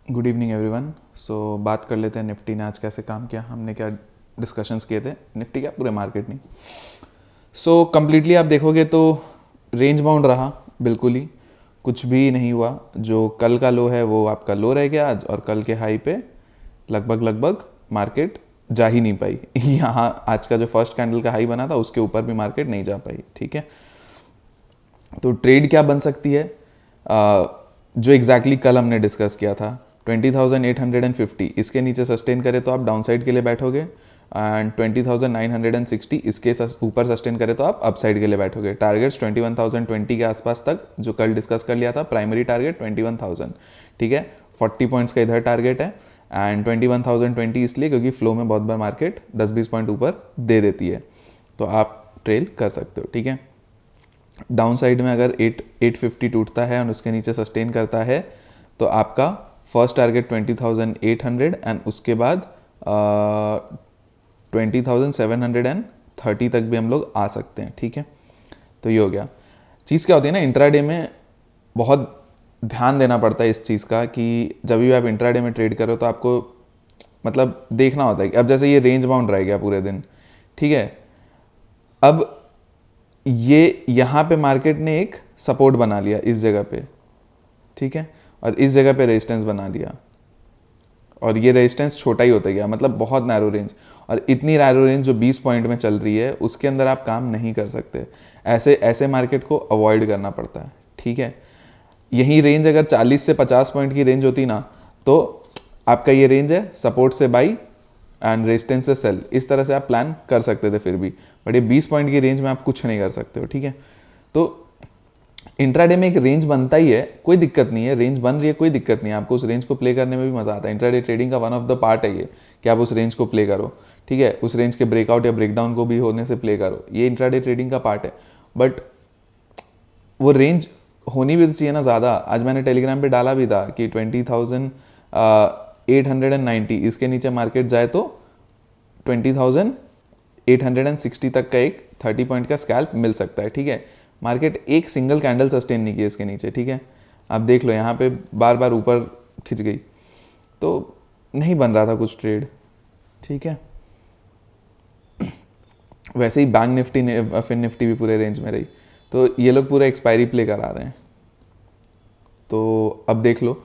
Good evening everyone. बात कर लेते हैं निफ्टी ने आज कैसे काम किया, हमने क्या डिस्कशंस किए थे, निफ्टी क्या पूरे मार्केट नहीं। कम्प्लीटली आप देखोगे तो रेंज बाउंड रहा, बिल्कुल ही कुछ भी नहीं हुआ। जो कल का लो है वो आपका लो रह गया आज, और कल के हाई पे लगभग मार्केट जा ही नहीं पाई। यहाँ आज का जो फर्स्ट कैंडल का हाई बना था उसके ऊपर भी मार्केट नहीं जा पाई। ठीक है, तो ट्रेड क्या बन सकती है, जो एग्जैक्टली कल हमने डिस्कस किया था 20,850 इसके नीचे सस्टेन करे तो आप डाउन साइड के लिए बैठोगे, एंड 20,960 इसके ऊपर सस्टेन करे तो आप अपसाइड के लिए बैठोगे। टारगेट्स 21,020 के आसपास तक जो कल डिस्कस कर लिया था, प्राइमरी टारगेट 21,000। ठीक है, 40 पॉइंट्स का इधर टारगेट है, एंड 21,020 इसलिए क्योंकि फ्लो में बहुत बार मार्केट 10-20 पॉइंट ऊपर दे देती है, तो आप ट्रेल कर सकते हो। ठीक है, डाउन साइड में अगर 850 टूटता है और उसके नीचे सस्टेन करता है तो आपका फर्स्ट टारगेट 20,800 एंड उसके बाद 20,730 तक भी हम लोग आ सकते हैं। ठीक है, तो ये हो गया। चीज़ क्या होती है ना, इंट्राडे में बहुत ध्यान देना पड़ता है इस चीज़ का कि जब भी आप इंट्राडे में ट्रेड करो तो आपको मतलब देखना होता है कि अब जैसे ये रेंज बाउंड रह गया पूरे दिन। ठीक है, अब ये यहाँ पे मार्केट ने एक सपोर्ट बना लिया इस जगह पे। ठीक है, और इस जगह पे रेजिस्टेंस बना लिया, और ये रेजिस्टेंस छोटा ही होता गया, मतलब बहुत नैरो रेंज। और इतनी नैरो रेंज जो 20 पॉइंट में चल रही है उसके अंदर आप काम नहीं कर सकते। ऐसे मार्केट को अवॉइड करना पड़ता है। ठीक है, यही रेंज अगर 40 से 50 पॉइंट की रेंज होती ना तो आपका ये रेंज है सपोर्ट से बाई एंड रेजिस्टेंस से सेल, इस तरह से आप प्लान कर सकते थे फिर भी, बट ये 20 पॉइंट की रेंज में आप कुछ नहीं कर सकते हो। ठीक है, तो इंट्राडे में एक रेंज बनता ही है, कोई दिक्कत नहीं है, रेंज बन रही है कोई दिक्कत नहीं है, आपको उस रेंज को प्ले करने में भी मजा आता है। इंट्राडे ट्रेडिंग का वन ऑफ द पार्ट है ये कि आप उस रेंज को प्ले करो। ठीक है, उस रेंज के ब्रेकआउट या ब्रेकडाउन को भी होने से प्ले करो, ये इंट्राडे ट्रेडिंग का पार्ट है। बट वो रेंज होनी भी तो चाहिए ना ज़्यादा। आज मैंने टेलीग्राम पे डाला भी था कि 20,890 इसके नीचे मार्केट जाए तो 20,860 तक का एक 30 पॉइंट का स्कैल्प मिल सकता है। ठीक है, मार्केट एक सिंगल कैंडल सस्टेन नहीं किया इसके नीचे। ठीक है, आप देख लो यहाँ पे बार बार ऊपर खिंच गई तो नहीं बन रहा था कुछ ट्रेड। ठीक है, वैसे ही बैंक निफ्टी फिन निफ्टी भी पूरे रेंज में रही, तो ये लोग पूरा एक्सपायरी प्ले करा रहे हैं। तो अब देख लो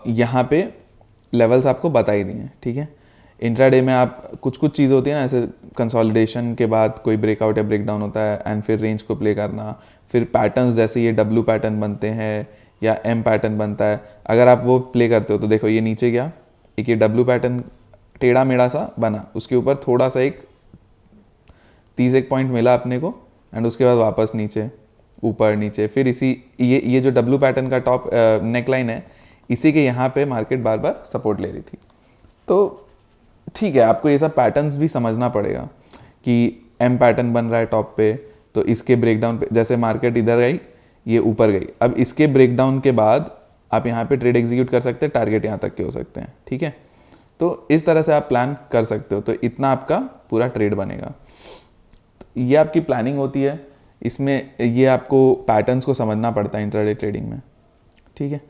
यहाँ पे लेवल्स आपको बता ही दिए हैं। ठीक है, इंट्राडे में आप कुछ चीज़ होती है ना, ऐसे कंसोलिडेशन के बाद कोई ब्रेकआउट या ब्रेकडाउन होता है एंड फिर रेंज को प्ले करना, फिर पैटर्न्स जैसे ये डब्ल्यू पैटर्न बनते हैं या एम पैटर्न बनता है, अगर आप वो प्ले करते हो तो देखो ये नीचे गया, एक ये डब्ल्यू पैटर्न टेढ़ा मेढ़ा सा बना, उसके ऊपर थोड़ा सा एक 30 पॉइंट मिला अपने को, एंड उसके बाद वापस नीचे ऊपर नीचे, फिर इसी ये जो डब्ल्यू पैटर्न का टॉप नेकलाइन है इसी के यहाँ पे मार्केट बार बार सपोर्ट ले रही थी। तो ठीक है, आपको ये सब पैटर्न्स भी समझना पड़ेगा कि एम पैटर्न बन रहा है टॉप पे, तो इसके ब्रेकडाउन पे जैसे मार्केट इधर गई ये ऊपर गई, अब इसके ब्रेकडाउन के बाद आप यहाँ पे ट्रेड एग्जीक्यूट कर सकते हैं, टारगेट यहाँ तक के हो सकते हैं। ठीक है, तो इस तरह से आप प्लान कर सकते हो, तो इतना आपका पूरा ट्रेड बनेगा। ये आपकी प्लानिंग होती है, इसमें ये आपको पैटर्न्स को समझना पड़ता है इंट्राडे ट्रेडिंग में। ठीक है,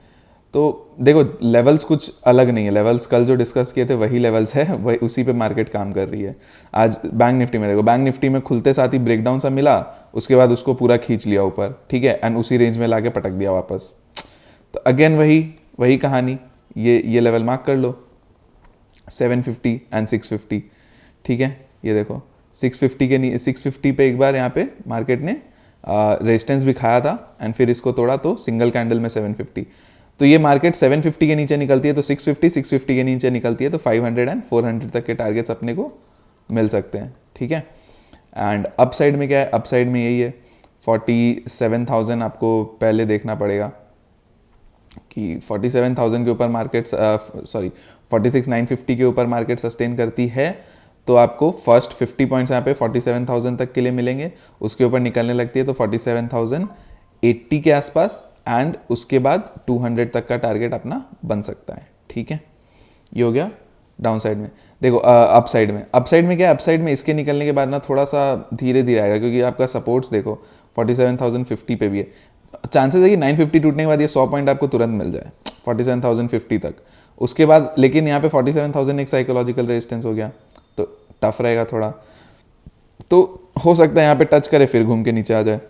तो देखो लेवल्स कुछ अलग नहीं है, लेवल्स कल जो डिस्कस किए थे वही लेवल्स है, वही उसी पे मार्केट काम कर रही है। आज बैंक निफ्टी में देखो, बैंक निफ्टी में खुलते साथ ही ब्रेकडाउन सा मिला, उसके बाद उसको पूरा खींच लिया ऊपर। ठीक है, एंड उसी रेंज में लाके पटक दिया वापस। तो अगेन वही कहानी, ये लेवल मार्क कर लो 750 एंड 650। ठीक है, ये देखो 650 पे एक बार यहाँ पे मार्केट ने रेजिस्टेंस भी खाया था एंड फिर इसको तोड़ा तो सिंगल कैंडल में 750। तो ये मार्केट 750 के नीचे निकलती है तो 650 के नीचे निकलती है तो 500 एंड 400 तक के टारगेट्स अपने को मिल सकते हैं। ठीक है, एंड अप साइड में क्या है, अप साइड में यही है 47,000 आपको पहले देखना पड़ेगा कि 47,000 के ऊपर मार्केट 46,950 के ऊपर मार्केट सस्टेन करती है तो आपको फर्स्ट 50 पॉइंट्स यहाँ पे 47,000 तक के लिए मिलेंगे, उसके ऊपर निकलने लगती है तो 47,080 के आसपास, एंड उसके बाद 200 तक का टारगेट अपना बन सकता है। ठीक है, ये हो गया डाउन साइड में। देखो अप साइड में क्या है, अप साइड में इसके निकलने के बाद ना थोड़ा सा धीरे धीरे आएगा, क्योंकि आपका सपोर्ट्स देखो 47,050 पे भी है, चांसेस है कि 950 टूटने के बाद ये 100 पॉइंट आपको तुरंत मिल जाए, 47,050 तक। उसके बाद लेकिन यहाँ पे 47,000 एक साइकोलॉजिकल रेजिस्टेंस हो गया, तो टफ रहेगा थोड़ा, तो हो सकता है यहाँ पे टच करे फिर घूम के नीचे आ जाए,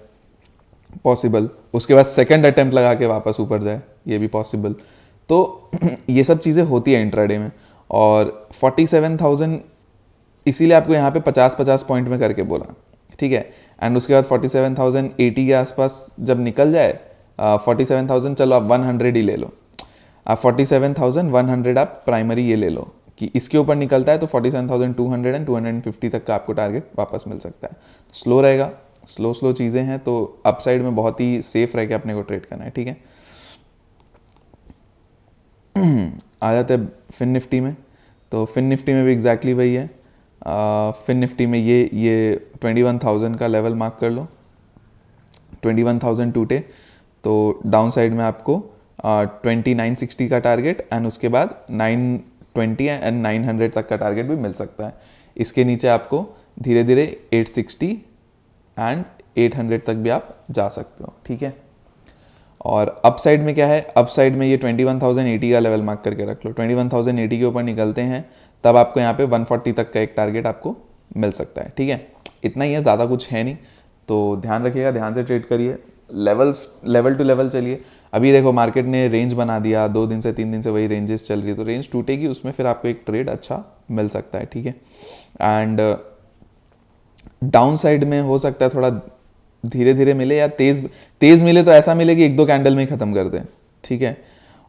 पॉसिबल। उसके बाद सेकंड अटेम्प्ट लगा के वापस ऊपर जाए, ये भी पॉसिबल। तो ये सब चीज़ें होती है इंट्राडे में। और 47,000 इसीलिए आपको यहाँ पे 50-50 पॉइंट में करके बोला, ठीक है। एंड उसके बाद 47,080 के आसपास जब निकल जाए, 47,000 चलो आप 100 ही ले लो, आप 47,100 आप प्राइमरी ये ले लो कि इसके ऊपर निकलता है तो 47,200 एंड 250 तक का आपको टारगेट वापस मिल सकता है। स्लो रहेगा, स्लो चीज़ें हैं, तो अपसाइड में बहुत ही सेफ रह के अपने को ट्रेड करना है, ठीक है। आ जाते हैं फिन निफ्टी में। तो फिन निफ्टी में भी एग्जैक्टली वही है। फिन निफ्टी में ये 21,000 का लेवल मार्क कर लो, 21,000 टूटे तो डाउन साइड में आपको 2960 का टारगेट एंड उसके बाद 920 एंड 900 तक का टारगेट भी मिल सकता है। इसके नीचे आपको धीरे धीरे 860 एंड 800 तक भी आप जा सकते हो, ठीक है। और अप साइड में क्या है, अप साइड में ये 21,080 का लेवल मार्क करके रख लो। 21,080 के ऊपर निकलते हैं तब आपको यहाँ पे 140 तक का एक टारगेट आपको मिल सकता है, ठीक है। इतना ही है, ज़्यादा कुछ है नहीं, तो ध्यान रखिएगा, ध्यान से ट्रेड करिए, लेवल टू लेवल चलिए। अभी देखो मार्केट ने रेंज बना दिया, 2 दिन से 3 दिन से वही रेंजेस चल रही है, तो रेंज टूटेगी, उसमें फिर आपको एक ट्रेड अच्छा मिल सकता है, ठीक है। एंड डाउन साइड में हो सकता है थोड़ा धीरे धीरे मिले या तेज मिले, तो ऐसा मिले कि 1-2 कैंडल में ही खत्म कर दें, ठीक है।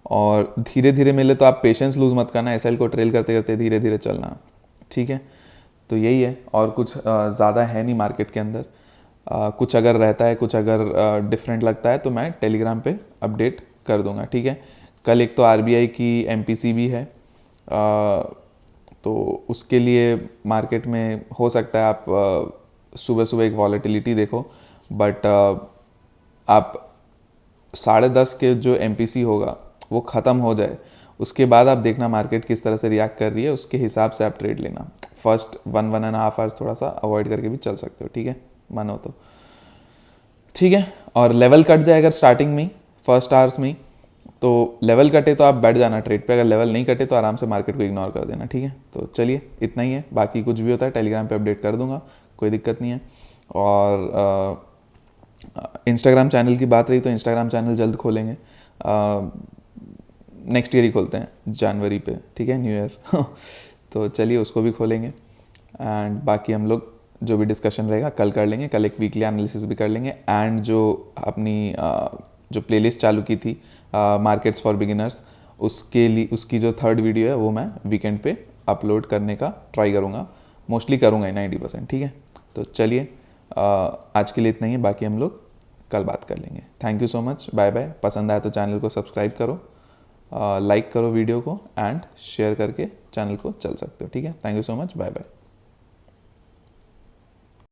और धीरे धीरे मिले तो आप पेशेंस लूज मत करना, एसएल को ट्रेल करते करते धीरे धीरे चलना, ठीक है। तो यही है, और कुछ ज़्यादा है नहीं मार्केट के अंदर। कुछ अगर रहता है, कुछ अगर डिफरेंट लगता है तो मैं टेलीग्राम पे अपडेट कर दूंगा, ठीक है। कल एक तो आरबीआई की एमपीसी भी है, तो उसके लिए मार्केट में हो सकता है आप सुबह सुबह एक वॉलेटिलिटी देखो, बट आप 10:30 के जो एमपीसी होगा वो ख़त्म हो जाए, उसके बाद आप देखना मार्केट किस तरह से रिएक्ट कर रही है, उसके हिसाब से आप ट्रेड लेना। फर्स्ट 1-1.5 आवर्स थोड़ा सा अवॉइड करके भी चल सकते हो, ठीक है, मानो तो, ठीक है। और लेवल कट जाए अगर स्टार्टिंग में फर्स्ट आवर्स में, तो लेवल कटे तो आप बैठ जाना ट्रेड पे, अगर लेवल नहीं कटे तो आराम से मार्केट को इग्नोर कर देना, ठीक है। तो चलिए इतना ही है, बाकी कुछ भी होता है टेलीग्राम पे अपडेट कर दूंगा, कोई दिक्कत नहीं है। और इंस्टाग्राम चैनल की बात रही तो इंस्टाग्राम चैनल जल्द खोलेंगे, नेक्स्ट ईयर ही खोलते हैं, जनवरी पे, ठीक है, न्यू ईयर तो चलिए उसको भी खोलेंगे। एंड बाकी हम लोग जो भी डिस्कशन रहेगा कल कर लेंगे, कल एक वीकली एनालिसिस भी कर लेंगे। एंड जो अपनी जो प्लेलिस्ट चालू की थी मार्केट्स फॉर बिगिनर्स, उसके लिए उसकी जो 3rd वीडियो है वो मैं वीकेंड पे अपलोड करने का ट्राई करूँगा, मोस्टली करूँगा 90%, ठीक है। तो चलिए आज के लिए इतना ही है, बाकी हम लोग कल बात कर लेंगे। Thank you so much, bye bye. पसंद आए तो चैनल को सब्सक्राइब करो, लाइक करो वीडियो को एंड शेयर करके चैनल को चल सकते हो, ठीक है। Thank you so much, bye bye.